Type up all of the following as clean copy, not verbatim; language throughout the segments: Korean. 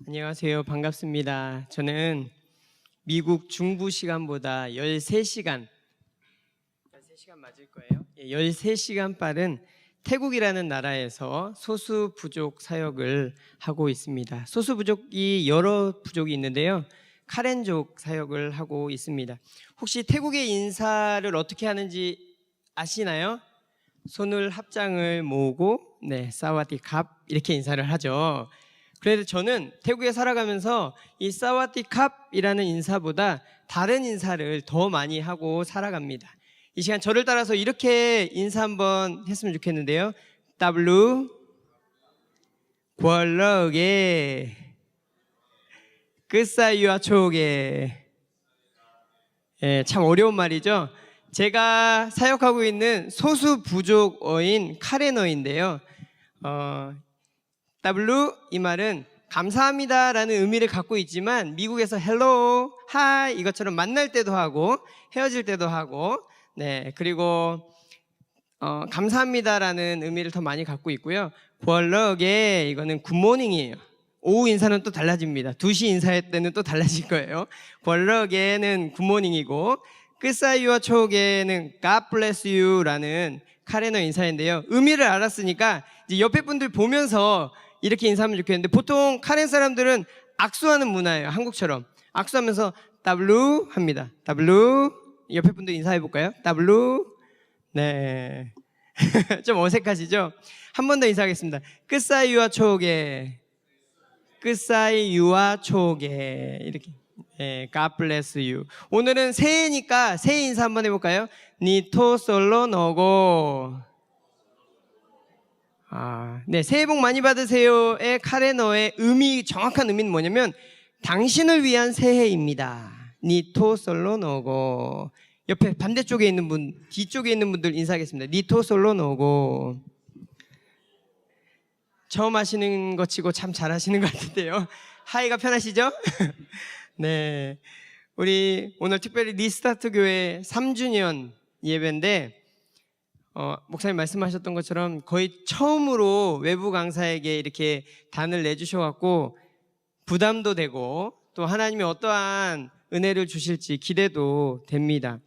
안녕하세요. 반갑습니다. 저는 미국 중부 시간보다 13시간 맞을 거예요. 13시간 빠른 태국이라는 나라에서 소수 부족 사역을 하고 있습니다. 소수 부족이 여러 부족이 있는데요. 카렌족 사역을 하고 있습니다. 혹시 태국의 인사를 어떻게 하는지 아시나요? 손을 합장을 모으고 사와디캅 이렇게 인사를 하죠. 그래서 저는 태국에 살아가면서 이 사와디캅이라는 인사보다 다른 인사를 더 많이 하고 살아갑니다. 이 시간 저를 따라서 이렇게 인사 한번 했으면 좋겠는데요. W 권럭에 끝사유와 초게. 참 어려운 말이죠. 제가 사역하고 있는 소수 부족어인 카레너인데요. W 이 말은 감사합니다라는 의미를 갖고 있지만 미국에서 hello, hi 이것처럼 만날 때도 하고 헤어질 때도 하고 그리고 감사합니다라는 의미를 더 많이 갖고 있고요. 권럭에 이거는 굿모닝이에요. 오후 인사는 또 달라집니다. 2시 인사할 때는 또 달라질 거예요. 권럭에는 굿모닝이고 끝사유와 초게는 God bless you라는 카레너 인사인데요. 의미를 알았으니까 이제 옆에 분들 보면서 이렇게 인사하면 좋겠는데 보통 카렌 사람들은 악수하는 문화예요. 한국처럼 악수하면서 W 합니다. W 옆에 분들 인사해 볼까요? W 네. 좀 어색하시죠? 한 번 더 인사하겠습니다. 끝사이와 초게 끝사이와 초게 이렇게 God bless you. 오늘은 새해니까 새해 인사 한번 해볼까요? 니토 솔로 너고 새해 복 많이 받으세요의 카레너의 정확한 의미는 뭐냐면 당신을 위한 새해입니다. 니토 솔로 너고. 옆에 반대쪽에 있는 분, 뒤쪽에 있는 분들 인사하겠습니다. 니토 솔로 너고. 처음 하시는 것 치고 참 잘하시는 것 같은데요. 하이가 편하시죠? 네, 우리 오늘 특별히 리스타트 교회 3주년 예배인데 목사님 말씀하셨던 것처럼 거의 처음으로 외부 강사에게 이렇게 단을 내주셔갖고 부담도 되고 또 하나님이 어떠한 은혜를 주실지 기대도 됩니다.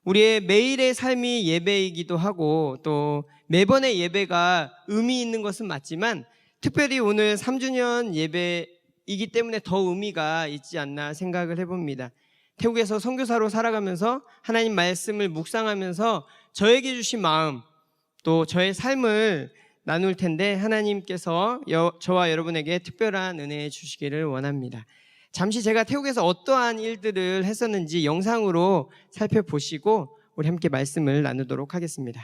우리의 매일의 삶이 예배이기도 하고 또 매번의 예배가 의미 있는 것은 맞지만 특별히 오늘 3주년 예배이기 때문에 더 의미가 있지 않나 생각을 해봅니다. 태국에서 선교사로 살아가면서 하나님 말씀을 묵상하면서 저에게 주신 마음 또 저의 삶을 나눌 텐데 하나님께서 저와 여러분에게 특별한 은혜 주시기를 원합니다. 잠시 제가 태국에서 어떠한 일들을 했었는지 영상으로 살펴보시고 우리 함께 말씀을 나누도록 하겠습니다.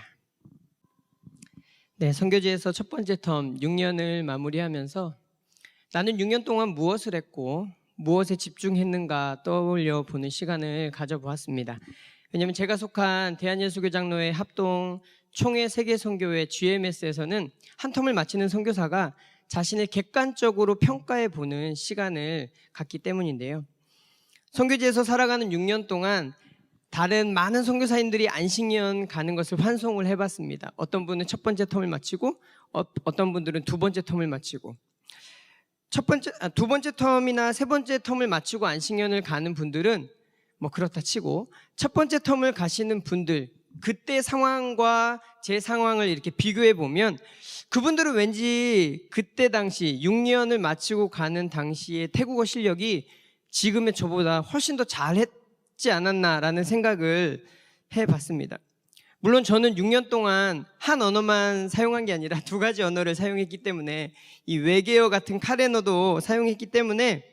선교지에서 첫 번째 텀 6년을 마무리하면서 나는 6년 동안 무엇을 했고 무엇에 집중했는가 떠올려 보는 시간을 가져보았습니다. 왜냐하면 제가 속한 대한예수교장로회 합동 총회 세계선교회 GMS에서는 한 텀을 마치는 선교사가 자신을 객관적으로 평가해 보는 시간을 갖기 때문인데요. 선교지에서 살아가는 6년 동안 다른 많은 선교사님들이 안식년 가는 것을 환송을 해봤습니다. 어떤 분은 첫 번째 텀을 마치고 어떤 분들은 두 번째 텀을 마치고 두 번째 텀이나 세 번째 텀을 마치고 안식년을 가는 분들은 뭐 그렇다 치고 첫 번째 텀을 가시는 분들 그때 상황과 제 상황을 이렇게 비교해 보면 그분들은 왠지 그때 당시 6년을 마치고 가는 당시의 태국어 실력이 지금의 저보다 훨씬 더 잘했지 않았나라는 생각을 해봤습니다. 물론 저는 6년 동안 한 언어만 사용한 게 아니라 2가지 언어를 사용했기 때문에 이 외계어 같은 카레너도 사용했기 때문에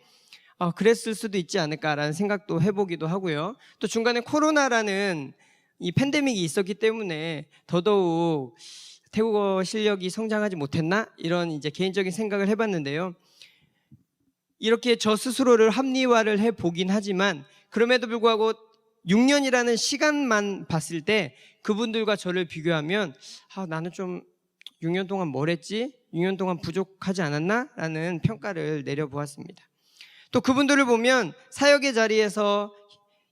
그랬을 수도 있지 않을까라는 생각도 해보기도 하고요. 또 중간에 코로나라는 이 팬데믹이 있었기 때문에 더더욱 태국어 실력이 성장하지 못했나? 이런 이제 개인적인 생각을 해봤는데요. 이렇게 저 스스로를 합리화를 해보긴 하지만 그럼에도 불구하고 6년이라는 시간만 봤을 때 그분들과 저를 비교하면 나는 좀 6년 동안 뭘 했지? 6년 동안 부족하지 않았나? 라는 평가를 내려보았습니다. 또 그분들을 보면 사역의 자리에서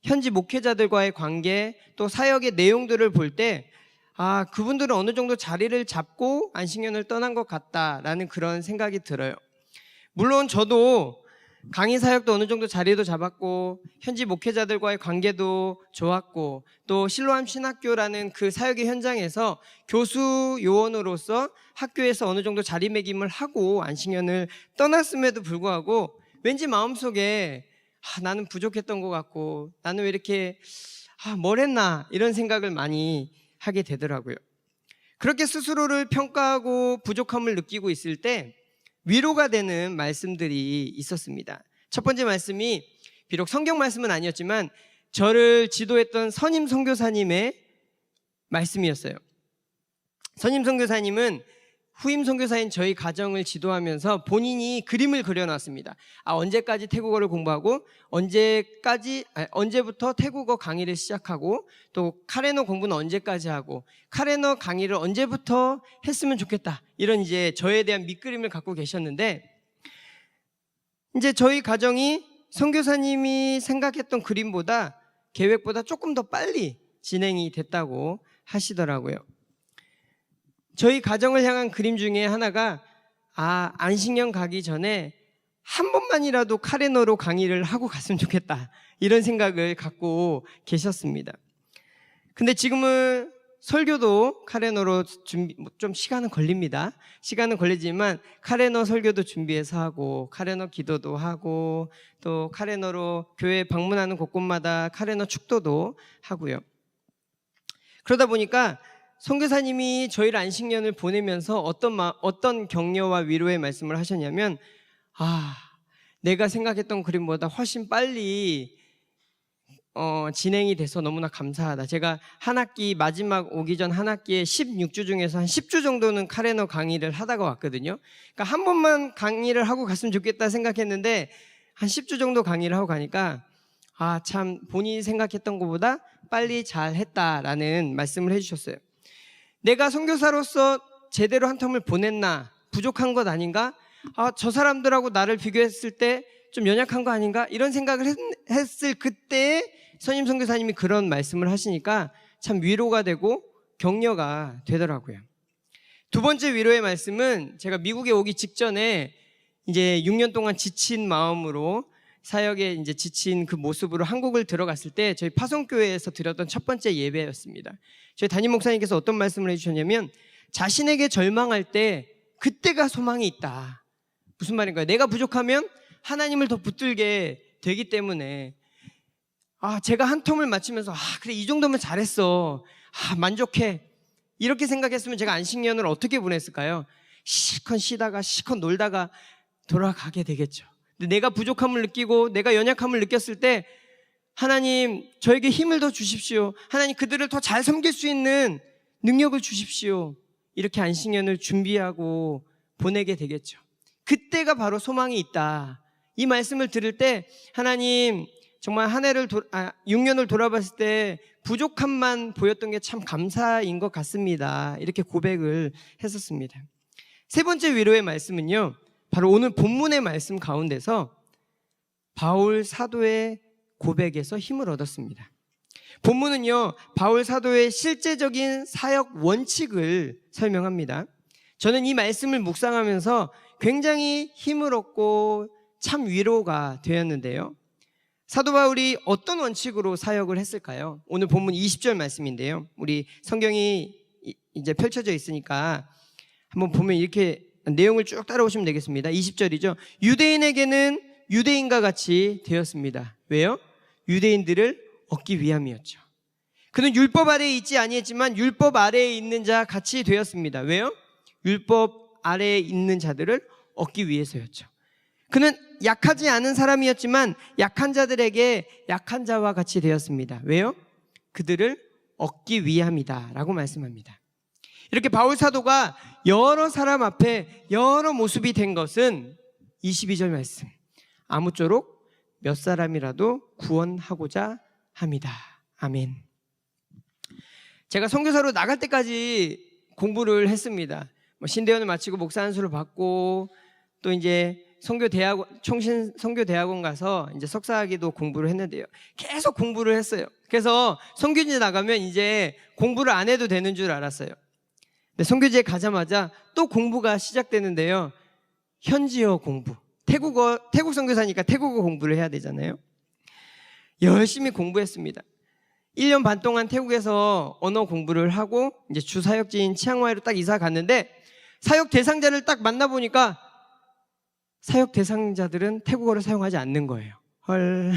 현지 목회자들과의 관계 또 사역의 내용들을 볼 때 그분들은 어느 정도 자리를 잡고 안식년을 떠난 것 같다라는 그런 생각이 들어요. 물론 저도 강의 사역도 어느 정도 자리도 잡았고 현지 목회자들과의 관계도 좋았고 또 실로암 신학교라는 그 사역의 현장에서 교수 요원으로서 학교에서 어느 정도 자리매김을 하고 안식년을 떠났음에도 불구하고 왠지 마음속에 나는 부족했던 것 같고 나는 왜 이렇게 뭘 했나 이런 생각을 많이 하게 되더라고요. 그렇게 스스로를 평가하고 부족함을 느끼고 있을 때 위로가 되는 말씀들이 있었습니다. 첫 번째 말씀이 비록 성경 말씀은 아니었지만 저를 지도했던 선임 선교사님의 말씀이었어요. 선임 선교사님은 후임 선교사인 저희 가정을 지도하면서 본인이 그림을 그려놨습니다. 언제까지 태국어를 공부하고 언제부터 태국어 강의를 시작하고 또 카레너 공부는 언제까지 하고 카레너 강의를 언제부터 했으면 좋겠다. 이런 이제 저에 대한 밑그림을 갖고 계셨는데 이제 저희 가정이 선교사님이 생각했던 그림보다 계획보다 조금 더 빨리 진행이 됐다고 하시더라고요. 저희 가정을 향한 그림 중에 하나가 안식년 가기 전에 한 번만이라도 카레너로 강의를 하고 갔으면 좋겠다 이런 생각을 갖고 계셨습니다. 근데 지금은 설교도 카레너로 좀 시간은 걸립니다. 시간은 걸리지만 카레너 설교도 준비해서 하고 카레너 기도도 하고 또 카레너로 교회 방문하는 곳곳마다 카레너 축도도 하고요. 그러다 보니까 선교사님이 저희를 안식년을 보내면서 어떤 격려와 위로의 말씀을 하셨냐면 내가 생각했던 그림보다 훨씬 빨리 진행이 돼서 너무나 감사하다. 제가 한 학기 마지막 오기 전 한 학기에 16주 중에서 한 10주 정도는 카레너 강의를 하다가 왔거든요. 그러니까 한 번만 강의를 하고 갔으면 좋겠다 생각했는데 한 10주 정도 강의를 하고 가니까 참 본인이 생각했던 것보다 빨리 잘했다라는 말씀을 해주셨어요. 내가 선교사로서 제대로 한 텀을 보냈나? 부족한 것 아닌가? 저 사람들하고 나를 비교했을 때 좀 연약한 거 아닌가? 이런 생각을 했을 그때에 선임 선교사님이 그런 말씀을 하시니까 참 위로가 되고 격려가 되더라고요. 두 번째 위로의 말씀은 제가 미국에 오기 직전에 이제 6년 동안 지친 마음으로 사역에 이제 지친 그 모습으로 한국을 들어갔을 때 저희 파송교회에서 드렸던 첫 번째 예배였습니다. 저희 담임 목사님께서 어떤 말씀을 해주셨냐면 자신에게 절망할 때 그때가 소망이 있다. 무슨 말인가요? 내가 부족하면 하나님을 더 붙들게 되기 때문에 제가 한 텀을 마치면서 그래 이 정도면 잘했어. 만족해. 이렇게 생각했으면 제가 안식년을 어떻게 보냈을까요? 실컷 쉬다가 실컷 놀다가 돌아가게 되겠죠. 근데 내가 부족함을 느끼고 내가 연약함을 느꼈을 때 하나님 저에게 힘을 더 주십시오. 하나님 그들을 더 잘 섬길 수 있는 능력을 주십시오. 이렇게 안식년을 준비하고 보내게 되겠죠. 그때가 바로 소망이 있다. 이 말씀을 들을 때 하나님 정말 한 해를 6년을 돌아봤을 때 부족함만 보였던 게 참 감사인 것 같습니다. 이렇게 고백을 했었습니다. 세 번째 위로의 말씀은요, 바로 오늘 본문의 말씀 가운데서 바울 사도의 고백에서 힘을 얻었습니다. 본문은요, 바울 사도의 실제적인 사역 원칙을 설명합니다. 저는 이 말씀을 묵상하면서 굉장히 힘을 얻고 참 위로가 되었는데요. 사도 바울이 어떤 원칙으로 사역을 했을까요? 오늘 본문 20절 말씀인데요. 우리 성경이 이제 펼쳐져 있으니까 한번 보면 이렇게 내용을 쭉 따라오시면 되겠습니다. 20절이죠. 유대인에게는 유대인과 같이 되었습니다. 왜요? 유대인들을 얻기 위함이었죠. 그는 율법 아래에 있지 아니했지만 율법 아래에 있는 자 같이 되었습니다. 왜요? 율법 아래에 있는 자들을 얻기 위해서였죠. 그는 약하지 않은 사람이었지만 약한 자들에게 약한 자와 같이 되었습니다. 왜요? 그들을 얻기 위함이다 라고 말씀합니다. 이렇게 바울 사도가 여러 사람 앞에 여러 모습이 된 것은 22절 말씀, 아무쪼록 몇 사람이라도 구원하고자 합니다. 아멘. 제가 선교사로 나갈 때까지 공부를 했습니다. 신대원을 마치고 목사 안수를 받고 또 이제 총신 선교대학원 가서 이제 석사학위도 공부를 했는데요. 계속 공부를 했어요. 그래서 선교지에 나가면 이제 공부를 안 해도 되는 줄 알았어요. 근데 선교지에 가자마자 또 공부가 시작되는데요. 현지어 공부, 태국 선교사니까 태국어 공부를 해야 되잖아요. 열심히 공부했습니다. 1년 반 동안 태국에서 언어 공부를 하고 이제 주 사역지인 치앙마이로 딱 이사 갔는데 사역 대상자를 딱 만나보니까 사역 대상자들은 태국어를 사용하지 않는 거예요. 헐.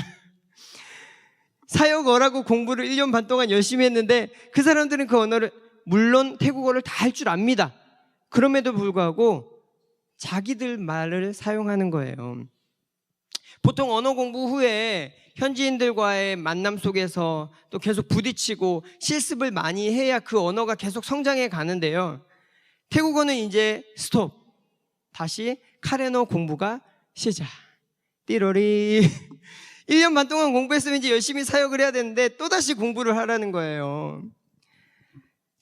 사역어라고 공부를 1년 반 동안 열심히 했는데 그 사람들은 그 언어를, 물론 태국어를 다 할 줄 압니다. 그럼에도 불구하고 자기들 말을 사용하는 거예요. 보통 언어 공부 후에 현지인들과의 만남 속에서 또 계속 부딪히고 실습을 많이 해야 그 언어가 계속 성장해 가는데요. 태국어는 이제 스톱. 다시 카레너 공부가 시작. 띠로리. 1년 반 동안 공부했으면 이제 열심히 사역을 해야 되는데 또다시 공부를 하라는 거예요.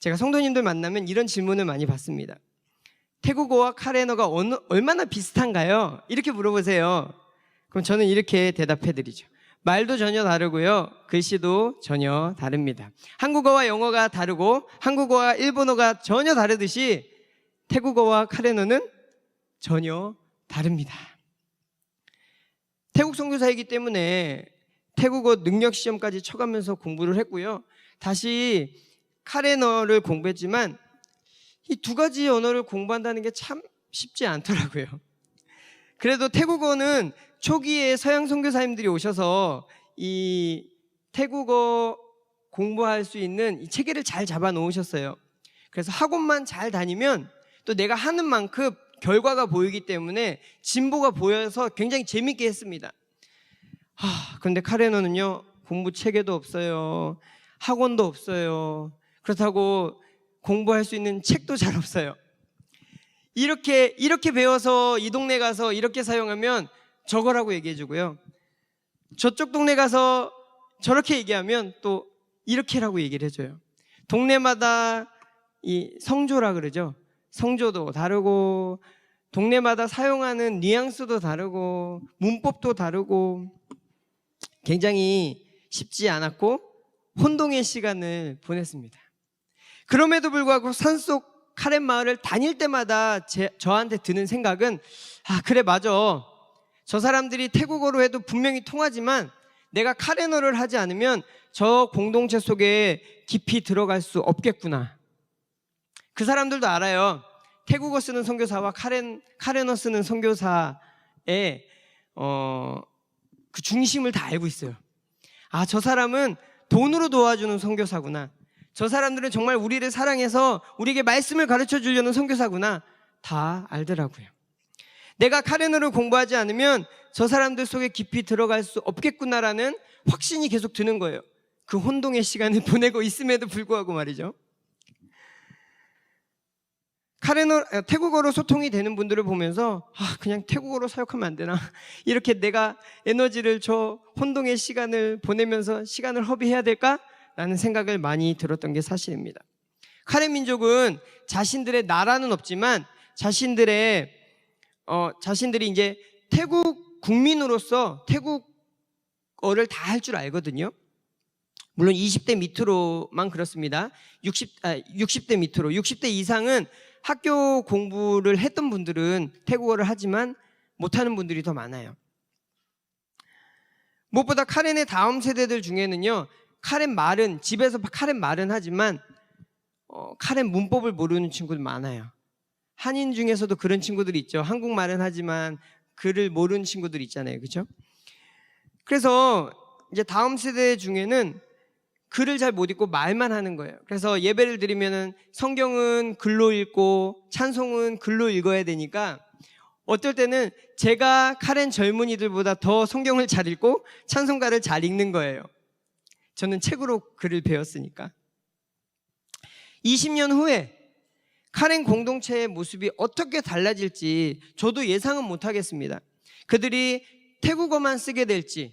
제가 성도님들 만나면 이런 질문을 많이 받습니다. 태국어와 카레너가 얼마나 비슷한가요? 이렇게 물어보세요. 그럼 저는 이렇게 대답해 드리죠. 말도 전혀 다르고요. 글씨도 전혀 다릅니다. 한국어와 영어가 다르고 한국어와 일본어가 전혀 다르듯이 태국어와 카레너는 전혀 다릅니다. 태국 선교사이기 때문에 태국어 능력 시험까지 쳐가면서 공부를 했고요. 다시 카레너를 공부했지만 이 두 가지 언어를 공부한다는 게 참 쉽지 않더라고요. 그래도 태국어는 초기에 서양 선교사님들이 오셔서 이 태국어 공부할 수 있는 이 체계를 잘 잡아 놓으셨어요. 그래서 학원만 잘 다니면 또 내가 하는 만큼 결과가 보이기 때문에 진보가 보여서 굉장히 재밌게 했습니다. 그런데 카레너는요, 공부 체계도 없어요. 학원도 없어요. 그렇다고 공부할 수 있는 책도 잘 없어요. 이렇게 배워서 이 동네 가서 이렇게 사용하면 저거라고 얘기해 주고요. 저쪽 동네 가서 저렇게 얘기하면 또 이렇게라고 얘기를 해줘요. 동네마다 이 성조라 그러죠. 성조도 다르고 동네마다 사용하는 뉘앙스도 다르고 문법도 다르고 굉장히 쉽지 않았고 혼동의 시간을 보냈습니다. 그럼에도 불구하고 산속 카렌 마을을 다닐 때마다 저한테 드는 생각은 그래 맞아. 저 사람들이 태국어로 해도 분명히 통하지만 내가 카레너를 하지 않으면 저 공동체 속에 깊이 들어갈 수 없겠구나. 그 사람들도 알아요. 태국어 쓰는 선교사와 카레너 쓰는 선교사의 그 중심을 다 알고 있어요. 저 사람은 돈으로 도와주는 선교사구나. 저 사람들은 정말 우리를 사랑해서 우리에게 말씀을 가르쳐 주려는 선교사구나. 다 알더라고요. 내가 카레너를 공부하지 않으면 저 사람들 속에 깊이 들어갈 수 없겠구나라는 확신이 계속 드는 거예요. 그 혼동의 시간을 보내고 있음에도 불구하고 말이죠. 태국어로 소통이 되는 분들을 보면서 그냥 태국어로 사역하면 안 되나? 이렇게 내가 에너지를 저 혼동의 시간을 보내면서 시간을 허비해야 될까? 라는 생각을 많이 들었던 게 사실입니다. 카렌 민족은 자신들의 나라는 없지만 자신들이 이제 태국 국민으로서 태국어를 다 할 줄 알거든요. 물론 20대 밑으로만 그렇습니다. 60대 밑으로, 60대 이상은 학교 공부를 했던 분들은 태국어를 하지만 못하는 분들이 더 많아요. 무엇보다 카렌의 다음 세대들 중에는요, 집에서 카렌 말은 하지만 카렌 문법을 모르는 친구들 많아요. 한인 중에서도 그런 친구들이 있죠. 한국말은 하지만 글을 모르는 친구들 있잖아요. 그렇죠? 그래서 이제 다음 세대 중에는 글을 잘 못 읽고 말만 하는 거예요. 그래서 예배를 드리면은 성경은 글로 읽고 찬송은 글로 읽어야 되니까 어떨 때는 제가 카렌 젊은이들보다 더 성경을 잘 읽고 찬송가를 잘 읽는 거예요. 저는 책으로 글을 배웠으니까. 20년 후에 카렌 공동체의 모습이 어떻게 달라질지 저도 예상은 못하겠습니다. 그들이 태국어만 쓰게 될지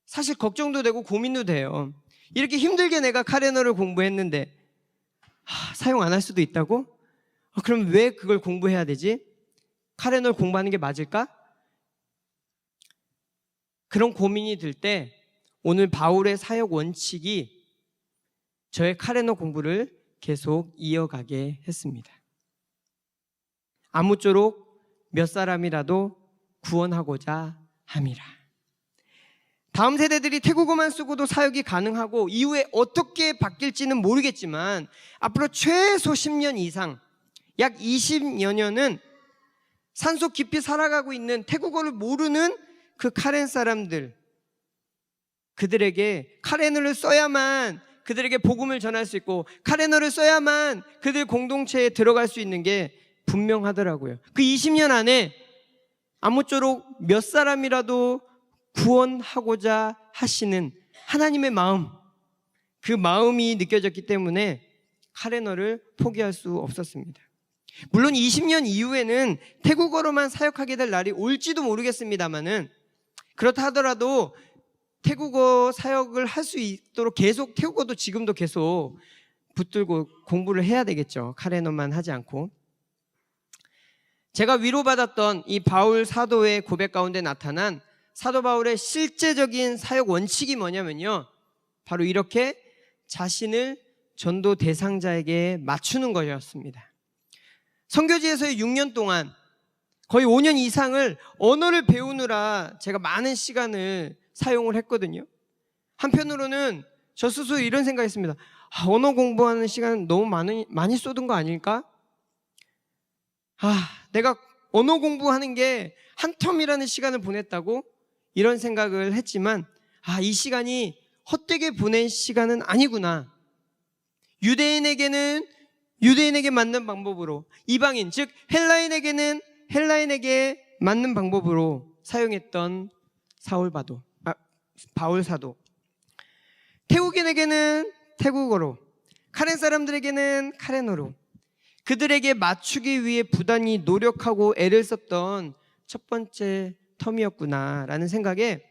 사실 걱정도 되고 고민도 돼요. 이렇게 힘들게 내가 카레너를 공부했는데 사용 안 할 수도 있다고? 그럼 왜 그걸 공부해야 되지? 카레너를 공부하는 게 맞을까? 그런 고민이 들 때 오늘 바울의 사역 원칙이 저의 카레너 공부를 계속 이어가게 했습니다. 아무쪼록 몇 사람이라도 구원하고자 함이라. 다음 세대들이 태국어만 쓰고도 사역이 가능하고 이후에 어떻게 바뀔지는 모르겠지만 앞으로 최소 10년 이상, 약 20여 년은 산속 깊이 살아가고 있는 태국어를 모르는 그 카렌 사람들, 그들에게 카렌어를 써야만 그들에게 복음을 전할 수 있고 카렌어를 써야만 그들 공동체에 들어갈 수 있는 게 분명하더라고요. 그 20년 안에 아무쪼록 몇 사람이라도 구원하고자 하시는 하나님의 마음, 그 마음이 느껴졌기 때문에 카렌어를 포기할 수 없었습니다. 물론 20년 이후에는 태국어로만 사역하게 될 날이 올지도 모르겠습니다만은 그렇다 하더라도 태국어 사역을 할 수 있도록 계속 태국어도 지금도 계속 붙들고 공부를 해야 되겠죠. 카렌어만 하지 않고. 제가 위로받았던 이 바울 사도의 고백 가운데 나타난 사도 바울의 실제적인 사역 원칙이 뭐냐면요, 바로 이렇게 자신을 전도 대상자에게 맞추는 것이었습니다. 선교지에서의 6년 동안 거의 5년 이상을 언어를 배우느라 제가 많은 시간을 사용을 했거든요. 한편으로는 저 스스로 이런 생각했습니다. 언어 공부하는 시간 너무 많이 쏟은 거 아닐까? 내가 언어 공부하는 게 한 텀이라는 시간을 보냈다고? 이런 생각을 했지만 이 시간이 헛되게 보낸 시간은 아니구나. 유대인에게는 유대인에게 맞는 방법으로, 이방인 즉 헬라인에게는 헬라인에게 맞는 방법으로 사용했던 바울 사도, 태국인에게는 태국어로, 카렌 사람들에게는 카렌어로 그들에게 맞추기 위해 부단히 노력하고 애를 썼던 첫 번째 텀이었구나라는 생각에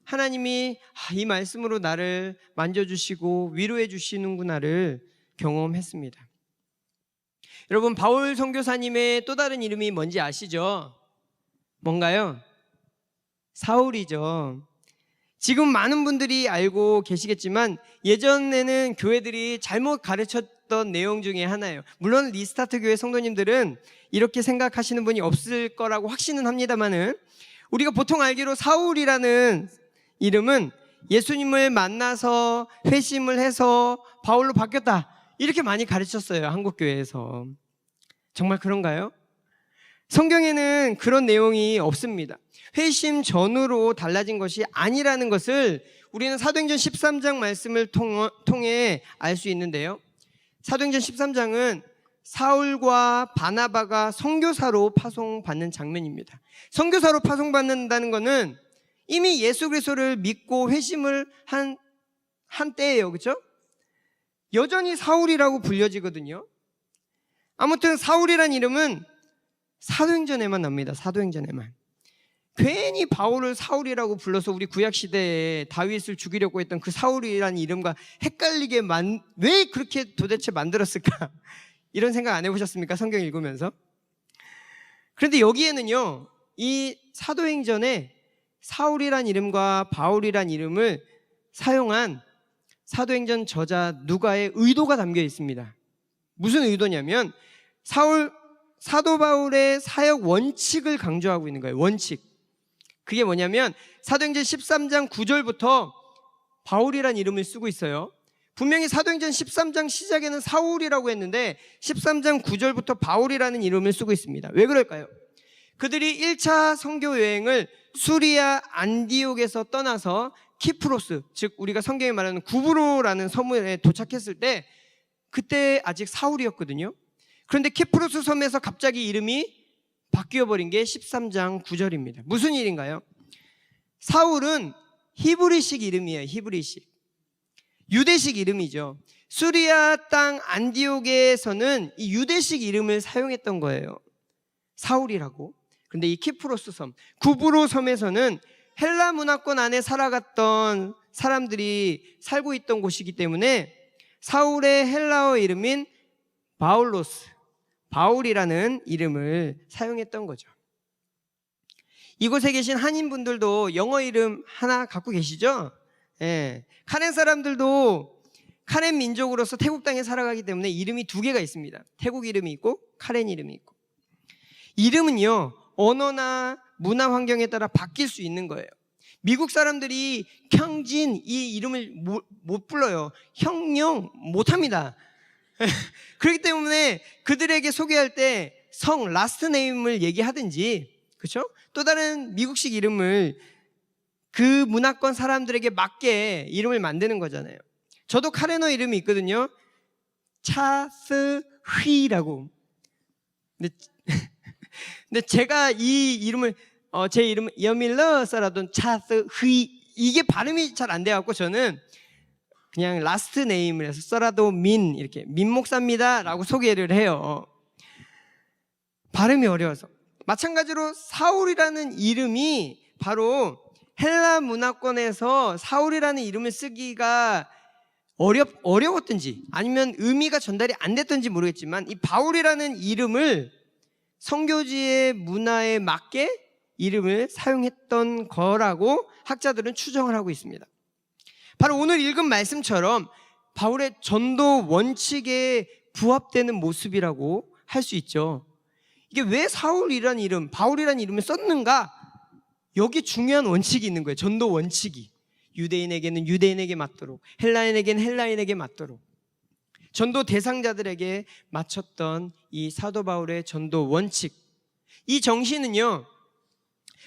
하나님이 이 말씀으로 나를 만져주시고 위로해 주시는구나를 경험했습니다. 여러분, 바울 선교사님의 또 다른 이름이 뭔지 아시죠? 뭔가요? 사울이죠. 지금 많은 분들이 알고 계시겠지만 예전에는 교회들이 잘못 가르쳤던 내용 중에 하나예요. 물론 리스타트 교회 성도님들은 이렇게 생각하시는 분이 없을 거라고 확신은 합니다만은, 우리가 보통 알기로 사울이라는 이름은 예수님을 만나서 회심을 해서 바울로 바뀌었다, 이렇게 많이 가르쳤어요, 한국교회에서. 정말 그런가요? 성경에는 그런 내용이 없습니다. 회심 전후로 달라진 것이 아니라는 것을 우리는 사도행전 13장 말씀을 통해 알 수 있는데요, 사도행전 13장은 사울과 바나바가 선교사로 파송받는 장면입니다. 선교사로 파송받는다는 것은 이미 예수 그리스도를 믿고 회심을 한 때예요. 그렇죠? 여전히 사울이라고 불려지거든요. 아무튼 사울이란 이름은 사도행전에만 납니다. 사도행전에만. 괜히 바울을 사울이라고 불러서 우리 구약시대에 다윗을 죽이려고 했던 그 사울이라는 이름과 헷갈리게 왜 그렇게 도대체 만들었을까? 이런 생각 안 해보셨습니까? 성경 읽으면서. 그런데 여기에는요, 이 사도행전에 사울이란 이름과 바울이란 이름을 사용한 사도행전 저자 누가의 의도가 담겨 있습니다. 무슨 의도냐면 사도 바울의 사역 원칙을 강조하고 있는 거예요. 원칙. 그게 뭐냐면 사도행전 13장 9절부터 바울이란 이름을 쓰고 있어요. 분명히 사도행전 13장 시작에는 사울이라고 했는데 13장 9절부터 바울이라는 이름을 쓰고 있습니다. 왜 그럴까요? 그들이 1차 선교 여행을 수리아 안디옥에서 떠나서 키프로스, 즉 우리가 성경에 말하는 구브로라는 섬에 도착했을 때 그때 아직 사울이었거든요. 그런데 키프로스 섬에서 갑자기 이름이 바뀌어버린 게 13장 9절입니다. 무슨 일인가요? 사울은 히브리식 이름이에요. 히브리식. 유대식 이름이죠. 수리아 땅 안디옥에서는 이 유대식 이름을 사용했던 거예요. 사울이라고. 그런데 이 키프로스 섬, 구브로 섬에서는 헬라 문화권 안에 살아갔던 사람들이 살고 있던 곳이기 때문에 사울의 헬라어 이름인 바울로스, 바울이라는 이름을 사용했던 거죠. 이곳에 계신 한인분들도 영어 이름 하나 갖고 계시죠? 예. 카렌 사람들도 카렌 민족으로서 태국 땅에 살아가기 때문에 이름이 두 개가 있습니다. 태국 이름이 있고 카렌 이름이 있고. 이름은요, 언어나 문화 환경에 따라 바뀔 수 있는 거예요. 미국 사람들이 형진 이 이름을 못 불러요. 형용 못합니다. 그렇기 때문에 그들에게 소개할 때 성 라스트 네임을 얘기하든지, 그렇죠? 또 다른 미국식 이름을 그 문화권 사람들에게 맞게 이름을 만드는 거잖아요. 저도 카레너 이름이 있거든요. 차스휘라고. 근데 제가 이 이름을 제 이름은 여밀러서라도 차스휘, 이게 발음이 잘 안 돼갖고 저는 그냥 라스트 네임을 해서 써라도 민, 이렇게 민 목사입니다 라고 소개를 해요. 발음이 어려워서. 마찬가지로 사울이라는 이름이 바로 헬라 문화권에서 사울이라는 이름을 쓰기가 어려웠든지 아니면 의미가 전달이 안 됐든지 모르겠지만, 이 바울이라는 이름을 선교지의 문화에 맞게 이름을 사용했던 거라고 학자들은 추정을 하고 있습니다. 바로 오늘 읽은 말씀처럼 바울의 전도 원칙에 부합되는 모습이라고 할 수 있죠. 이게 왜 사울이라는 이름, 바울이라는 이름을 썼는가? 여기 중요한 원칙이 있는 거예요. 전도 원칙이. 유대인에게는 유대인에게 맞도록, 헬라인에게는 헬라인에게 맞도록 전도 대상자들에게 맞췄던 이 사도 바울의 전도 원칙, 이 정신은요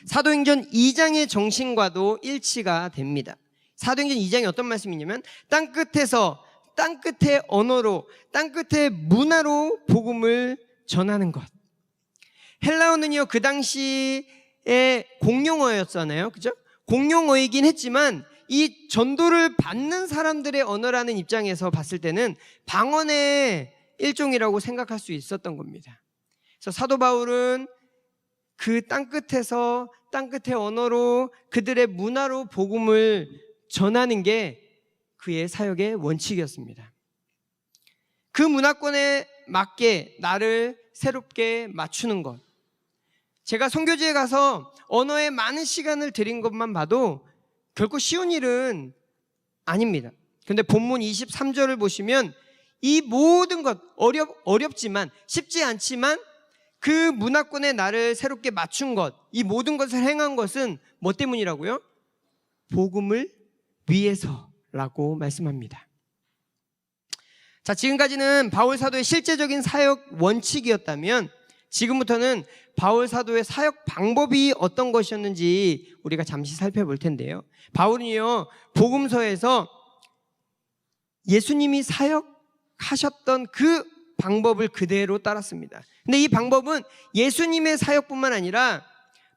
사도행전 2장의 정신과도 일치가 됩니다. 사도행전 2장에 어떤 말씀이냐면 땅끝의 언어로, 땅끝의 문화로 복음을 전하는 것. 헬라어는요 그 당시에 공용어였잖아요, 그죠? 공용어이긴 했지만 이 전도를 받는 사람들의 언어라는 입장에서 봤을 때는 방언의 일종이라고 생각할 수 있었던 겁니다. 그래서 사도 바울은 그 땅끝에서 땅끝의 언어로 그들의 문화로 복음을 전하는 게 그의 사역의 원칙이었습니다. 그 문화권에 맞게 나를 새롭게 맞추는 것. 제가 선교지에 가서 언어에 많은 시간을 들인 것만 봐도 결코 쉬운 일은 아닙니다. 그런데 본문 23절을 보시면 이 모든 것, 어렵지만 쉽지 않지만 그 문화권에 나를 새롭게 맞춘 것, 이 모든 것을 행한 것은 뭐 때문이라고요? 복음을 위해서라고 말씀합니다. 자, 지금까지는 바울 사도의 실제적인 사역 원칙이었다면 지금부터는 바울 사도의 사역 방법이 어떤 것이었는지 우리가 잠시 살펴볼 텐데요. 바울은요 복음서에서 예수님이 사역하셨던 그 방법을 그대로 따랐습니다. 근데 이 방법은 예수님의 사역뿐만 아니라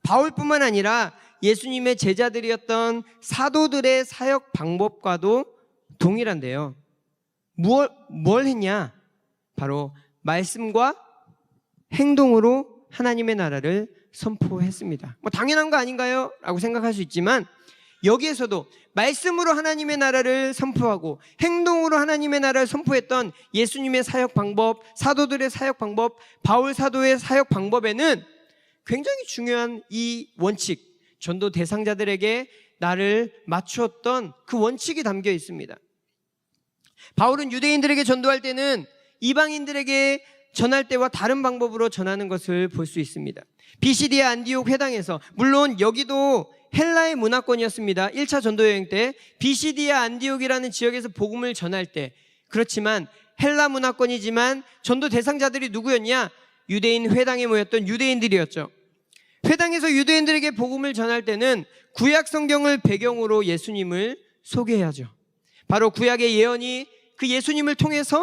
바울뿐만 아니라 예수님의 제자들이었던 사도들의 사역 방법과도 동일한데요. 뭘 했냐? 바로 말씀과 행동으로 하나님의 나라를 선포했습니다. 뭐 당연한 거 아닌가요? 라고 생각할 수 있지만 여기에서도 말씀으로 하나님의 나라를 선포하고 행동으로 하나님의 나라를 선포했던 예수님의 사역 방법, 사도들의 사역 방법, 바울 사도의 사역 방법에는 굉장히 중요한 이 원칙, 전도 대상자들에게 나를 맞추었던 그 원칙이 담겨 있습니다. 바울은 유대인들에게 전도할 때는 이방인들에게 전할 때와 다른 방법으로 전하는 것을 볼 수 있습니다. 비시디아 안디옥 회당에서, 물론 여기도 헬라의 문화권이었습니다. 1차 전도 여행 때 비시디아 안디옥이라는 지역에서 복음을 전할 때, 그렇지만 헬라 문화권이지만 전도 대상자들이 누구였냐? 유대인 회당에 모였던 유대인들이었죠. 회당에서 유대인들에게 복음을 전할 때는 구약 성경을 배경으로 예수님을 소개해야죠. 바로 구약의 예언이 그 예수님을 통해서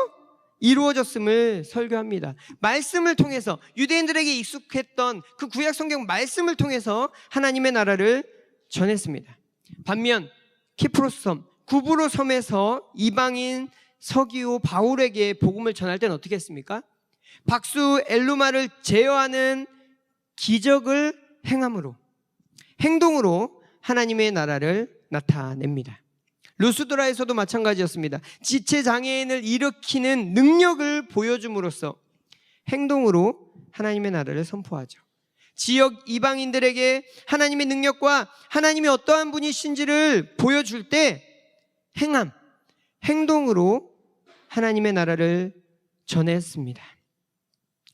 이루어졌음을 설교합니다. 말씀을 통해서, 유대인들에게 익숙했던 그 구약 성경 말씀을 통해서 하나님의 나라를 전했습니다. 반면 키프로스 섬, 구브로 섬에서 이방인 서기오 바울에게 복음을 전할 때는 어떻게 했습니까? 박수 엘루마를 제어하는 기적을 행함으로, 행동으로 하나님의 나라를 나타냅니다. 루스드라에서도 마찬가지였습니다. 지체장애인을 일으키는 능력을 보여줌으로써 행동으로 하나님의 나라를 선포하죠. 지역 이방인들에게 하나님의 능력과 하나님이 어떠한 분이신지를 보여줄 때 행동으로 하나님의 나라를 전했습니다.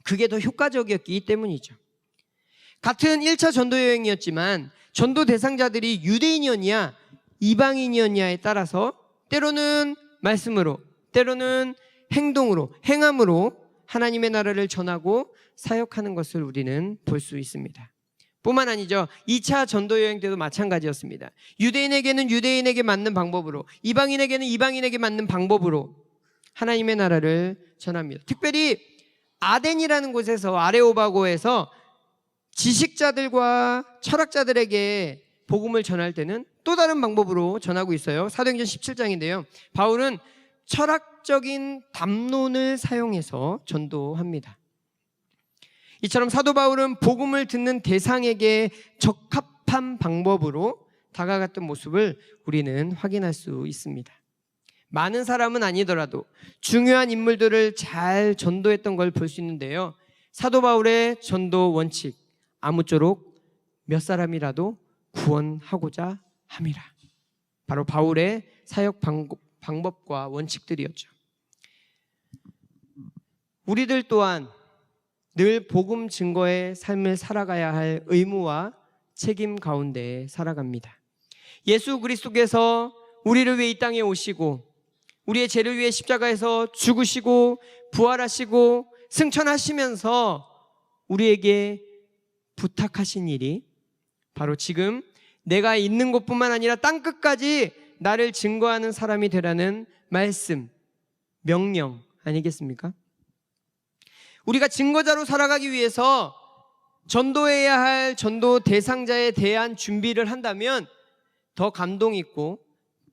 그게 더 효과적이었기 때문이죠. 같은 1차 전도 여행이었지만 전도 대상자들이 유대인이었냐 이방인이었냐에 따라서 때로는 말씀으로, 때로는 행동으로, 행함으로 하나님의 나라를 전하고 사역하는 것을 우리는 볼 수 있습니다. 뿐만 아니죠. 2차 전도 여행 때도 마찬가지였습니다. 유대인에게는 유대인에게 맞는 방법으로, 이방인에게는 이방인에게 맞는 방법으로 하나님의 나라를 전합니다. 특별히 아덴이라는 곳에서, 아레오바고에서 지식자들과 철학자들에게 복음을 전할 때는 또 다른 방법으로 전하고 있어요. 사도행전 17장인데요. 바울은 철학적인 담론을 사용해서 전도합니다. 이처럼 사도 바울은 복음을 듣는 대상에게 적합한 방법으로 다가갔던 모습을 우리는 확인할 수 있습니다. 많은 사람은 아니더라도 중요한 인물들을 잘 전도했던 걸 볼 수 있는데요. 사도 바울의 전도 원칙, 아무쪼록 몇 사람이라도 구원하고자 함이라. 바로 바울의 사역 방법과 원칙들이었죠. 우리들 또한 늘 복음 증거의 삶을 살아가야 할 의무와 책임 가운데 살아갑니다. 예수 그리스도께서 우리를 위해 이 땅에 오시고 우리의 죄를 위해 십자가에서 죽으시고 부활하시고 승천하시면서 우리에게 부탁하신 일이 바로 지금 내가 있는 곳뿐만 아니라 땅끝까지 나를 증거하는 사람이 되라는 말씀, 명령 아니겠습니까? 우리가 증거자로 살아가기 위해서 전도해야 할 전도 대상자에 대한 준비를 한다면 더 감동 있고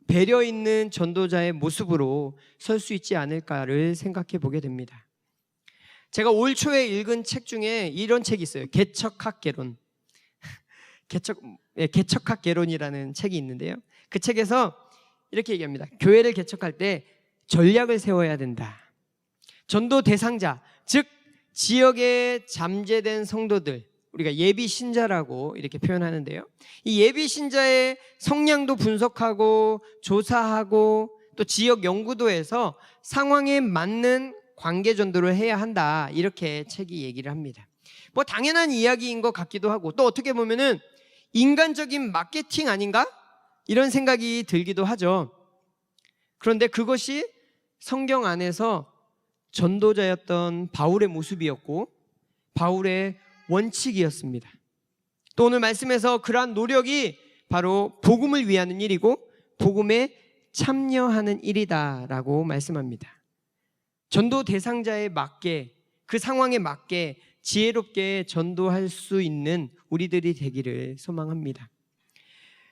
배려 있는 전도자의 모습으로 설 수 있지 않을까를 생각해 보게 됩니다. 제가 올 초에 읽은 책 중에 이런 책이 있어요. 개척학개론. 개척학개론이라는 책이 있는데요. 그 책에서 이렇게 얘기합니다. 교회를 개척할 때 전략을 세워야 된다. 전도 대상자, 즉 지역에 잠재된 성도들, 우리가 예비 신자라고 이렇게 표현하는데요. 이 예비 신자의 성량도 분석하고 조사하고 또 지역 연구도 해서 상황에 맞는 관계 전도를 해야 한다. 이렇게 책이 얘기를 합니다. 뭐 당연한 이야기인 것 같기도 하고 또 어떻게 보면은 인간적인 마케팅 아닌가? 이런 생각이 들기도 하죠. 그런데 그것이 성경 안에서 전도자였던 바울의 모습이었고 바울의 원칙이었습니다. 또 오늘 말씀에서 그러한 노력이 바로 복음을 위하는 일이고 복음에 참여하는 일이다라고 말씀합니다. 전도 대상자에 맞게 그 상황에 맞게 지혜롭게 전도할 수 있는 우리들이 되기를 소망합니다.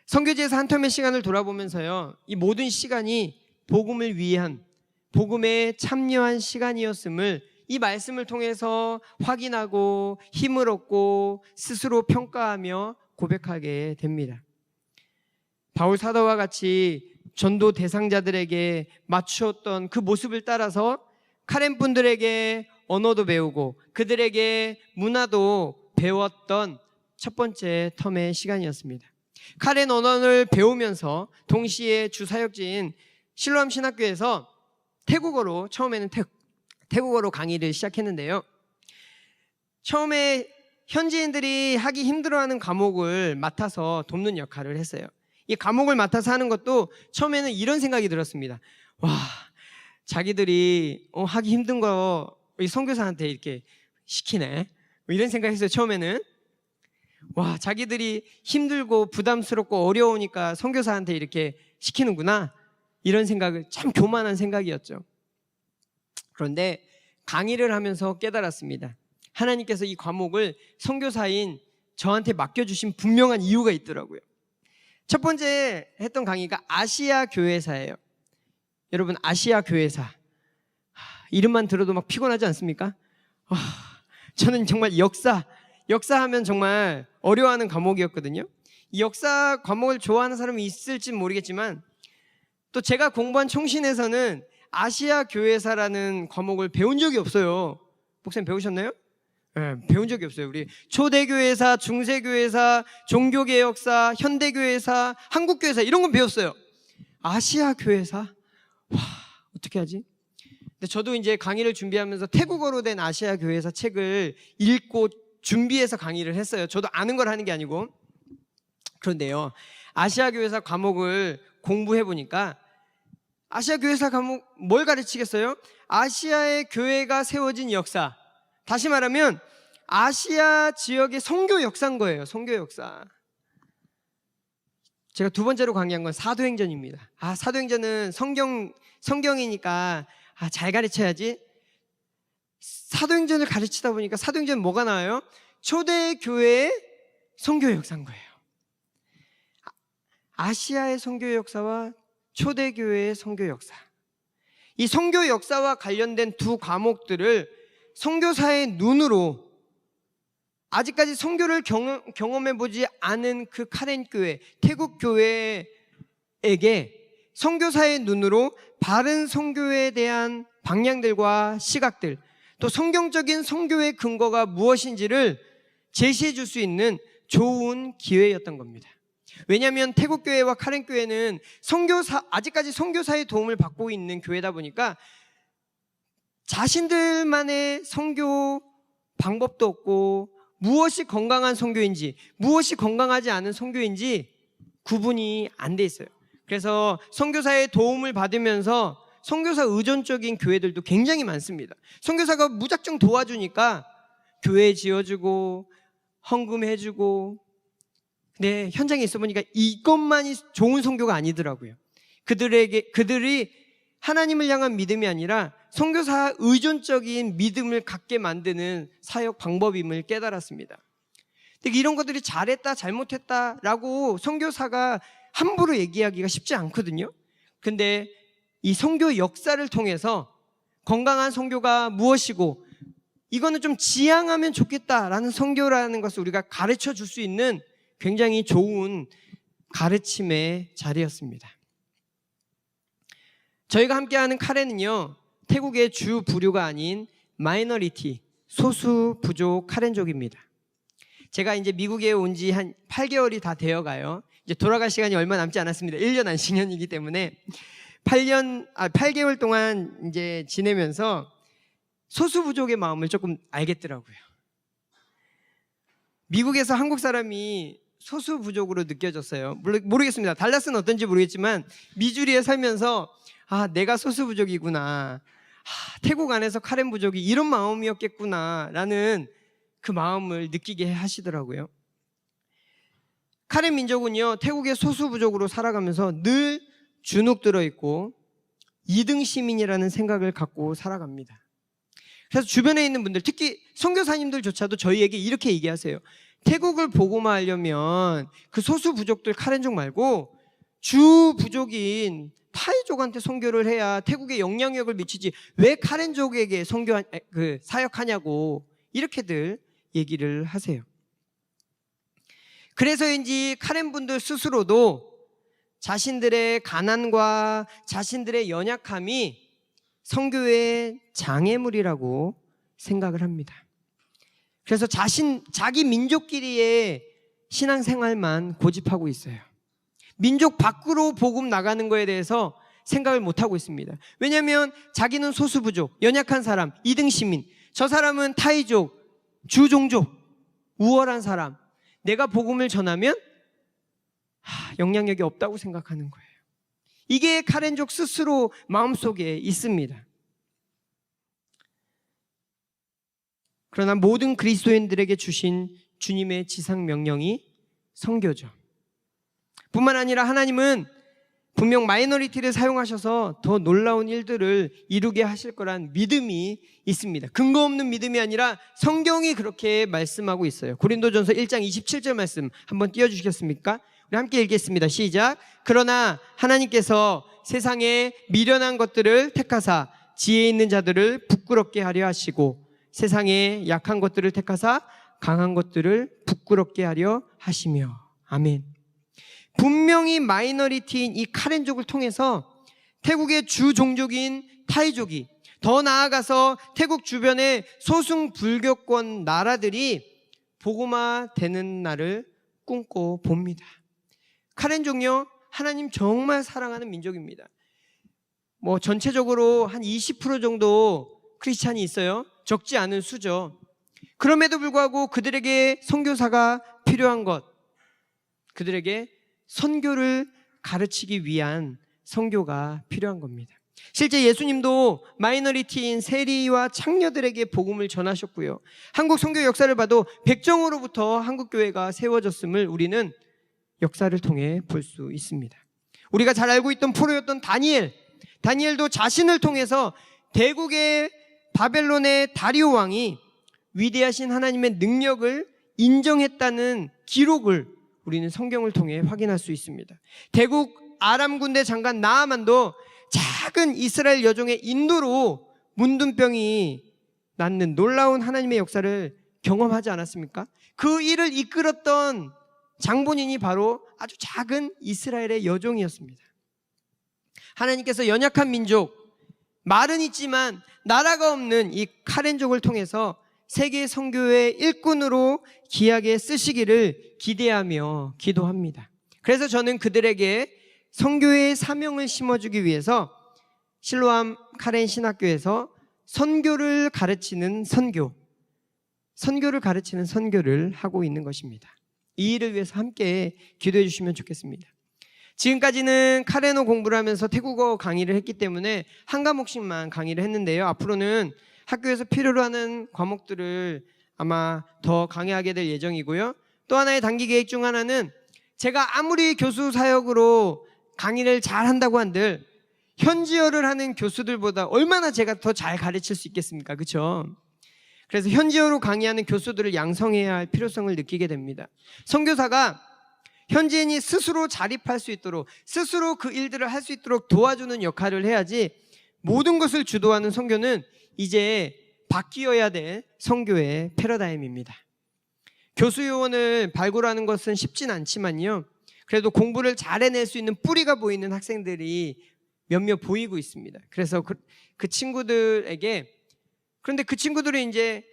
선교지에서 한 텀의 시간을 돌아보면서요, 이 모든 시간이 복음을 위한 복음에 참여한 시간이었음을 이 말씀을 통해서 확인하고 힘을 얻고 스스로 평가하며 고백하게 됩니다. 바울 사도와 같이 전도 대상자들에게 맞추었던 그 모습을 따라서 카렌 분들에게 언어도 배우고 그들에게 문화도 배웠던 첫 번째 텀의 시간이었습니다. 카렌 언어를 배우면서 동시에 주사역지인 실로암 신학교에서 태국어로 처음에는 태국어로 강의를 시작했는데요. 처음에 현지인들이 하기 힘들어하는 과목을 맡아서 돕는 역할을 했어요. 이 과목을 맡아서 하는 것도 처음에는 이런 생각이 들었습니다. 와, 자기들이 하기 힘든 거 선교사한테 이렇게 시키네. 이런 생각했어요. 처음에는 와, 자기들이 힘들고 부담스럽고 어려우니까 선교사한테 이렇게 시키는구나. 이런 생각을 참 교만한 생각이었죠. 그런데 강의를 하면서 깨달았습니다. 하나님께서 이 과목을 선교사인 저한테 맡겨주신 분명한 이유가 있더라고요. 첫 번째 했던 강의가 아시아 교회사예요. 여러분, 아시아 교회사 이름만 들어도 막 피곤하지 않습니까? 저는 정말 역사하면 정말 어려워하는 과목이었거든요. 이 역사 과목을 좋아하는 사람이 있을지 모르겠지만 또 제가 공부한 총신에서는 아시아 교회사라는 과목을 배운 적이 없어요. 목사님 배우셨나요? 네, 배운 적이 없어요. 우리 초대교회사, 중세교회사, 종교개혁사, 현대교회사, 한국교회사 이런 건 배웠어요. 아시아 교회사? 와, 어떻게 하지? 근데 저도 이제 강의를 준비하면서 태국어로 된 아시아 교회사 책을 읽고 준비해서 강의를 했어요. 저도 아는 걸 하는 게 아니고. 그런데요, 아시아 교회사 과목을 공부해 보니까 아시아 교회사 과목 뭘 가르치겠어요? 아시아의 교회가 세워진 역사. 다시 말하면 아시아 지역의 선교 역사인 거예요. 선교 역사. 제가 두 번째로 강의한 건 사도행전입니다. 사도행전은 성경이니까 잘 가르쳐야지. 사도행전을 가르치다 보니까 사도행전은 뭐가 나와요? 초대교회의 선교 역사인 거예요. 아시아의 선교 역사와 초대교회의 선교 역사. 이 선교 역사와 관련된 두 과목들을 선교사의 눈으로 아직까지 선교를 경험해보지 않은 그 카렌 교회, 태국 교회에게 선교사의 눈으로 바른 선교에 대한 방향들과 시각들, 또 성경적인 선교의 근거가 무엇인지를 제시해 줄 수 있는 좋은 기회였던 겁니다. 왜냐하면 태국 교회와 카렌 교회는 아직까지 선교사의 도움을 받고 있는 교회다 보니까 자신들만의 선교 방법도 없고 무엇이 건강한 선교인지 무엇이 건강하지 않은 선교인지 구분이 안 돼 있어요. 그래서 선교사의 도움을 받으면서 선교사 의존적인 교회들도 굉장히 많습니다. 선교사가 무작정 도와주니까 교회 지어주고 헌금해주고, 근데 현장에 있어 보니까 이것만이 좋은 선교가 아니더라고요. 그들이 하나님을 향한 믿음이 아니라 선교사 의존적인 믿음을 갖게 만드는 사역 방법임을 깨달았습니다. 근데 이런 것들이 잘했다 잘못했다라고 선교사가 함부로 얘기하기가 쉽지 않거든요. 근데 이 선교 역사를 통해서 건강한 선교가 무엇이고 이거는 좀 지향하면 좋겠다라는 선교라는 것을 우리가 가르쳐 줄 수 있는 굉장히 좋은 가르침의 자리였습니다. 저희가 함께하는 카렌은요, 태국의 주 부류가 아닌 마이너리티, 소수 부족 카렌족입니다. 제가 이제 미국에 온 지 한 8개월이 다 되어 가요. 이제 돌아갈 시간이 얼마 남지 않았습니다. 1년 안식년이기 때문에 8개월 동안 이제 지내면서 소수 부족의 마음을 조금 알겠더라고요. 미국에서 한국 사람이 소수 부족으로 느껴졌어요. 모르겠습니다. 달라스는 어떤지 모르겠지만 미주리에 살면서 내가 소수 부족이구나. 태국 안에서 카렌 부족이 이런 마음이었겠구나 라는 그 마음을 느끼게 하시더라고요. 카렌 민족은요, 태국의 소수 부족으로 살아가면서 늘 주눅 들어있고 2등 시민이라는 생각을 갖고 살아갑니다. 그래서 주변에 있는 분들, 특히 선교사님들조차도 저희에게 이렇게 얘기하세요. 태국을 복음화 하려면 그 소수 부족들 카렌족 말고 주 부족인 타이족한테 선교를 해야 태국에 영향력을 미치지 왜 카렌족에게 사역하냐고 이렇게들 얘기를 하세요. 그래서인지 카렌 분들 스스로도 자신들의 가난과 자신들의 연약함이 선교의 장애물이라고 생각을 합니다. 그래서 자기 민족끼리의 신앙생활만 고집하고 있어요. 민족 밖으로 복음 나가는 거에 대해서 생각을 못하고 있습니다. 왜냐하면 자기는 소수부족, 연약한 사람, 2등 시민, 저 사람은 타이족, 주종족, 우월한 사람, 내가 복음을 전하면 영향력이 없다고 생각하는 거예요. 이게 카렌족 스스로 마음속에 있습니다. 그러나 모든 그리스도인들에게 주신 주님의 지상 명령이 선교죠. 뿐만 아니라 하나님은 분명 마이너리티를 사용하셔서 더 놀라운 일들을 이루게 하실 거란 믿음이 있습니다. 근거 없는 믿음이 아니라 성경이 그렇게 말씀하고 있어요. 고린도전서 1장 27절 말씀 한번 띄워주시겠습니까? 우리 함께 읽겠습니다. 시작. 그러나 하나님께서 세상에 미련한 것들을 택하사 지혜 있는 자들을 부끄럽게 하려 하시고 세상에 약한 것들을 택하사 강한 것들을 부끄럽게 하려 하시며. 아멘. 분명히 마이너리티인 이 카렌족을 통해서 태국의 주 종족인 타이족이, 더 나아가서 태국 주변의 소승 불교권 나라들이 복음화 되는 날을 꿈꿔 봅니다. 카렌족요, 하나님 정말 사랑하는 민족입니다. 전체적으로 한 20% 정도 크리스찬이 있어요. 적지 않은 수죠. 그럼에도 불구하고 그들에게 선교사가 필요한 것, 그들에게 선교를 가르치기 위한 선교가 필요한 겁니다. 실제 예수님도 마이너리티인 세리와 창녀들에게 복음을 전하셨고요. 한국 선교 역사를 봐도 백정으로부터 한국 교회가 세워졌음을 우리는 역사를 통해 볼 수 있습니다. 우리가 잘 알고 있던 포로였던 다니엘도 자신을 통해서 대국의 바벨론의 다리오 왕이 위대하신 하나님의 능력을 인정했다는 기록을 우리는 성경을 통해 확인할 수 있습니다. 대국 아람 군대 장관 나아만도 작은 이스라엘 여종의 인도로 문둥병이 낫는 놀라운 하나님의 역사를 경험하지 않았습니까? 그 일을 이끌었던 장본인이 바로 아주 작은 이스라엘의 여종이었습니다. 하나님께서 연약한 민족, 말은 있지만 나라가 없는 이 카렌족을 통해서 세계 선교의 일꾼으로 귀하게 쓰시기를 기대하며 기도합니다. 그래서 저는 그들에게 선교의 사명을 심어주기 위해서 실로암 카렌 신학교에서 선교를 가르치는 선교를 하고 있는 것입니다. 이 일을 위해서 함께 기도해 주시면 좋겠습니다. 지금까지는 카레노 공부를 하면서 태국어 강의를 했기 때문에 한 과목씩만 강의를 했는데요. 앞으로는 학교에서 필요로 하는 과목들을 아마 더 강의하게 될 예정이고요. 또 하나의 단기 계획 중 하나는 제가 아무리 교수 사역으로 강의를 잘 한다고 한들 현지어를 하는 교수들보다 얼마나 제가 더 잘 가르칠 수 있겠습니까? 그렇죠? 그래서 현지어로 강의하는 교수들을 양성해야 할 필요성을 느끼게 됩니다. 선교사가 현지인이 스스로 자립할 수 있도록, 스스로 그 일들을 할 수 있도록 도와주는 역할을 해야지, 모든 것을 주도하는 선교는 이제 바뀌어야 될 선교의 패러다임입니다. 교수 요원을 발굴하는 것은 쉽진 않지만요, 그래도 공부를 잘 해낼 수 있는 뿌리가 보이는 학생들이 몇몇 보이고 있습니다. 그래서 그 친구들에게, 그런데 그 친구들이 이제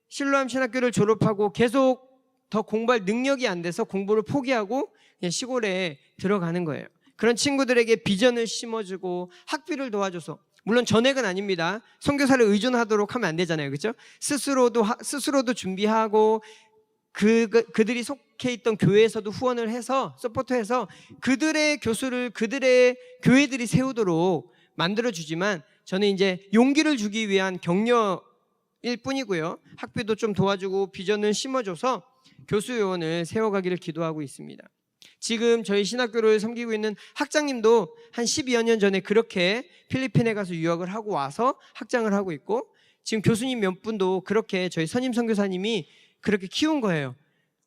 실로암 신학교를 졸업하고 계속 더 공부할 능력이 안 돼서 공부를 포기하고 그냥 시골에 들어가는 거예요. 그런 친구들에게 비전을 심어주고 학비를 도와줘서, 물론 전액은 아닙니다. 선교사를 의존하도록 하면 안 되잖아요, 그렇죠? 스스로도 준비하고 그들이 속해 있던 교회에서도 후원을 해서 서포트해서 그들의 교수를 그들의 교회들이 세우도록 만들어주지만, 저는 이제 용기를 주기 위한 격려일 뿐이고요, 학비도 좀 도와주고 비전을 심어줘서 교수 요원을 세워가기를 기도하고 있습니다. 지금 저희 신학교를 섬기고 있는 학장님도 한 12여 년 전에 그렇게 필리핀에 가서 유학을 하고 와서 학장을 하고 있고, 지금 교수님 몇 분도 그렇게 저희 선임 선교사님이 그렇게 키운 거예요.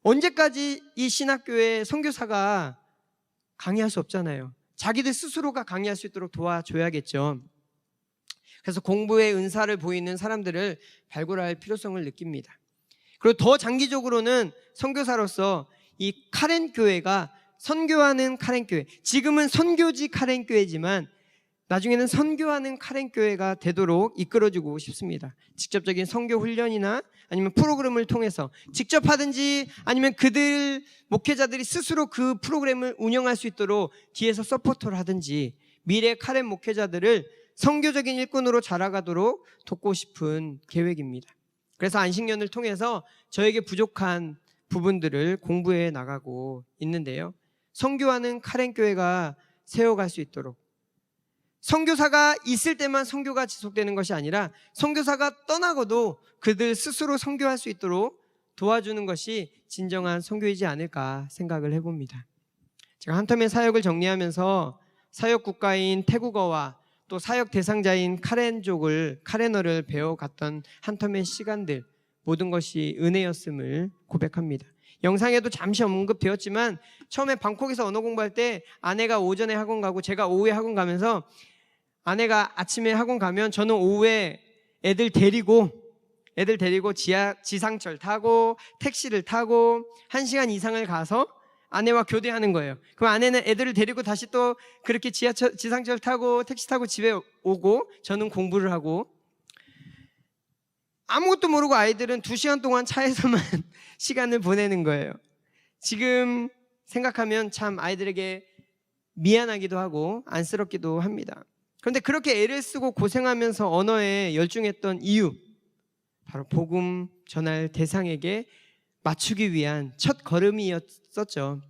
언제까지 이 신학교에 선교사가 강의할 수 없잖아요. 자기들 스스로가 강의할 수 있도록 도와줘야겠죠. 그래서 공부의 은사를 보이는 사람들을 발굴할 필요성을 느낍니다. 그리고 더 장기적으로는 선교사로서 이 카렌 교회가 선교하는 카렌 교회, 지금은 선교지 카렌 교회지만 나중에는 선교하는 카렌 교회가 되도록 이끌어주고 싶습니다. 직접적인 선교 훈련이나 아니면 프로그램을 통해서 직접 하든지, 아니면 그들 목회자들이 스스로 그 프로그램을 운영할 수 있도록 뒤에서 서포터를 하든지, 미래 카렌 목회자들을 선교적인 일꾼으로 자라가도록 돕고 싶은 계획입니다. 그래서 안식년을 통해서 저에게 부족한 부분들을 공부해 나가고 있는데요, 선교하는 카렌 교회가 세워갈 수 있도록, 선교사가 있을 때만 선교가 지속되는 것이 아니라 선교사가 떠나고도 그들 스스로 선교할 수 있도록 도와주는 것이 진정한 선교이지 않을까 생각을 해봅니다. 제가 한텀의 사역을 정리하면서 사역 국가인 태국어와 또 사역 대상자인 카레너를 배워갔던 한텀의 시간들, 모든 것이 은혜였음을 고백합니다. 영상에도 잠시 언급되었지만 처음에 방콕에서 언어 공부할 때 아내가 오전에 학원 가고 제가 오후에 학원 가면서, 아내가 아침에 학원 가면 저는 오후에 애들 데리고 지상철 타고 택시를 타고 1시간 이상을 가서 아내와 교대하는 거예요. 그럼 아내는 애들을 데리고 다시 또 그렇게 지상철 타고 택시 타고 집에 오고, 저는 공부를 하고, 아무것도 모르고 아이들은 2시간 동안 차에서만 시간을 보내는 거예요. 지금 생각하면 참 아이들에게 미안하기도 하고 안쓰럽기도 합니다. 그런데 그렇게 애를 쓰고 고생하면서 언어에 열중했던 이유, 바로 복음 전할 대상에게 맞추기 위한 첫 걸음이었었죠.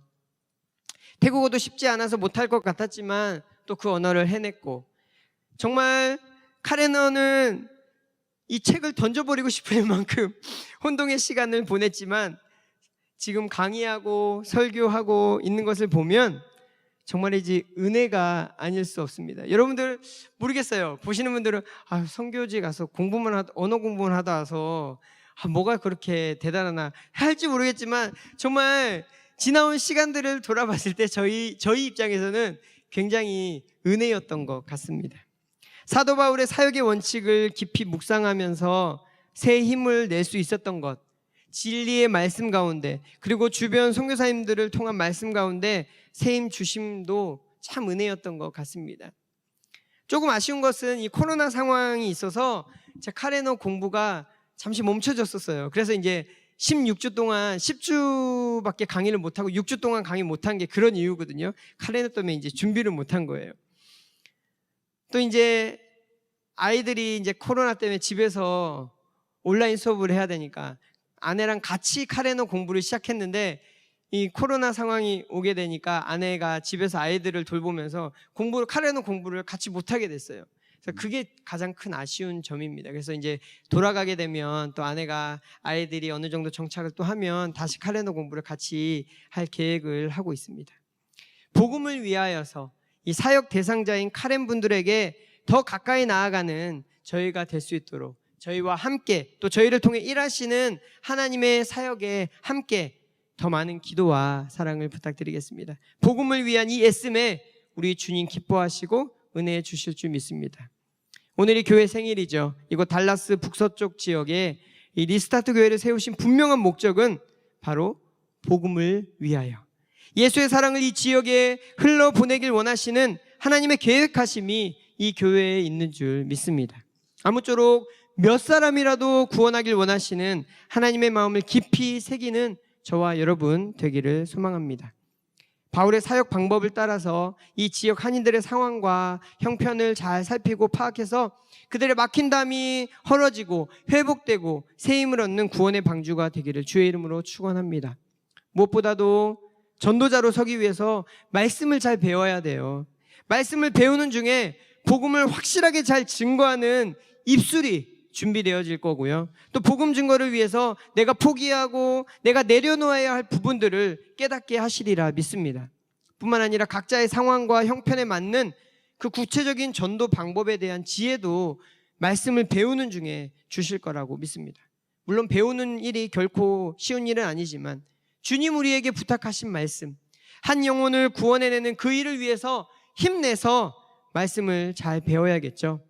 태국어도 쉽지 않아서 못할 것 같았지만 또 그 언어를 해냈고, 정말 카레너는 이 책을 던져버리고 싶을 만큼 혼동의 시간을 보냈지만 지금 강의하고 설교하고 있는 것을 보면 정말이지 은혜가 아닐 수 없습니다. 여러분들 모르겠어요. 보시는 분들은 선교지 가서 언어 공부만 하다 와서 뭐가 그렇게 대단하나 할지 모르겠지만, 정말 지나온 시간들을 돌아봤을 때 저희 입장에서는 굉장히 은혜였던 것 같습니다. 사도 바울의 사역의 원칙을 깊이 묵상하면서 새 힘을 낼 수 있었던 것, 진리의 말씀 가운데, 그리고 주변 선교사님들을 통한 말씀 가운데 새 힘 주심도 참 은혜였던 것 같습니다. 조금 아쉬운 것은 이 코로나 상황이 있어서 제 카레너 공부가 잠시 멈춰졌었어요. 그래서 이제 16주 동안 10주밖에 강의를 못하고 6주 동안 강의 못한 게 그런 이유거든요. 카레너 때문에 이제 준비를 못한 거예요. 또 이제 아이들이 이제 코로나 때문에 집에서 온라인 수업을 해야 되니까 아내랑 같이 카레너 공부를 시작했는데, 이 코로나 상황이 오게 되니까 아내가 집에서 아이들을 돌보면서 카레너 공부를 같이 못하게 됐어요. 그래서 그게 가장 큰 아쉬운 점입니다. 그래서 이제 돌아가게 되면 또 아내가 아이들이 어느 정도 정착을 또 하면 다시 카레너 공부를 같이 할 계획을 하고 있습니다. 복음을 위하여서 이 사역 대상자인 카렌 분들에게 더 가까이 나아가는 저희가 될 수 있도록 저희와 함께, 또 저희를 통해 일하시는 하나님의 사역에 함께 더 많은 기도와 사랑을 부탁드리겠습니다. 복음을 위한 이 애씀에 우리 주님 기뻐하시고 은혜 주실 줄 믿습니다. 오늘이 교회 생일이죠. 이곳 달라스 북서쪽 지역에 이 리스타트 교회를 세우신 분명한 목적은 바로 복음을 위하여, 예수의 사랑을 이 지역에 흘러보내길 원하시는 하나님의 계획하심이 이 교회에 있는 줄 믿습니다. 아무쪼록 몇 사람이라도 구원하길 원하시는 하나님의 마음을 깊이 새기는 저와 여러분 되기를 소망합니다. 바울의 사역 방법을 따라서 이 지역 한인들의 상황과 형편을 잘 살피고 파악해서 그들의 막힌 담이 헐어지고 회복되고 새 힘을 얻는 구원의 방주가 되기를 주의 이름으로 축원합니다. 무엇보다도 전도자로 서기 위해서 말씀을 잘 배워야 돼요. 말씀을 배우는 중에 복음을 확실하게 잘 증거하는 입술이 준비되어질 거고요. 또 복음 증거를 위해서 내가 포기하고 내가 내려놓아야 할 부분들을 깨닫게 하시리라 믿습니다. 뿐만 아니라 각자의 상황과 형편에 맞는 그 구체적인 전도 방법에 대한 지혜도 말씀을 배우는 중에 주실 거라고 믿습니다. 물론 배우는 일이 결코 쉬운 일은 아니지만 주님 우리에게 부탁하신 말씀, 한 영혼을 구원해내는 그 일을 위해서 힘내서 말씀을 잘 배워야겠죠.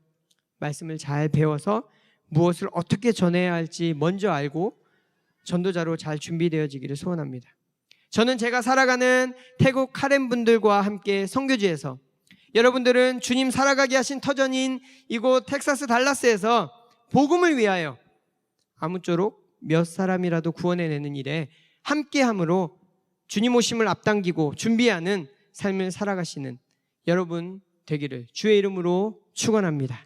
말씀을 잘 배워서 무엇을 어떻게 전해야 할지 먼저 알고 전도자로 잘 준비되어지기를 소원합니다. 저는 제가 살아가는 태국 카렌 분들과 함께 선교지에서, 여러분들은 주님 살아가게 하신 터전인 이곳 텍사스 달라스에서 복음을 위하여 아무쪼록 몇 사람이라도 구원해내는 일에 함께함으로 주님 오심을 앞당기고 준비하는 삶을 살아가시는 여러분 되기를 주의 이름으로 축원합니다.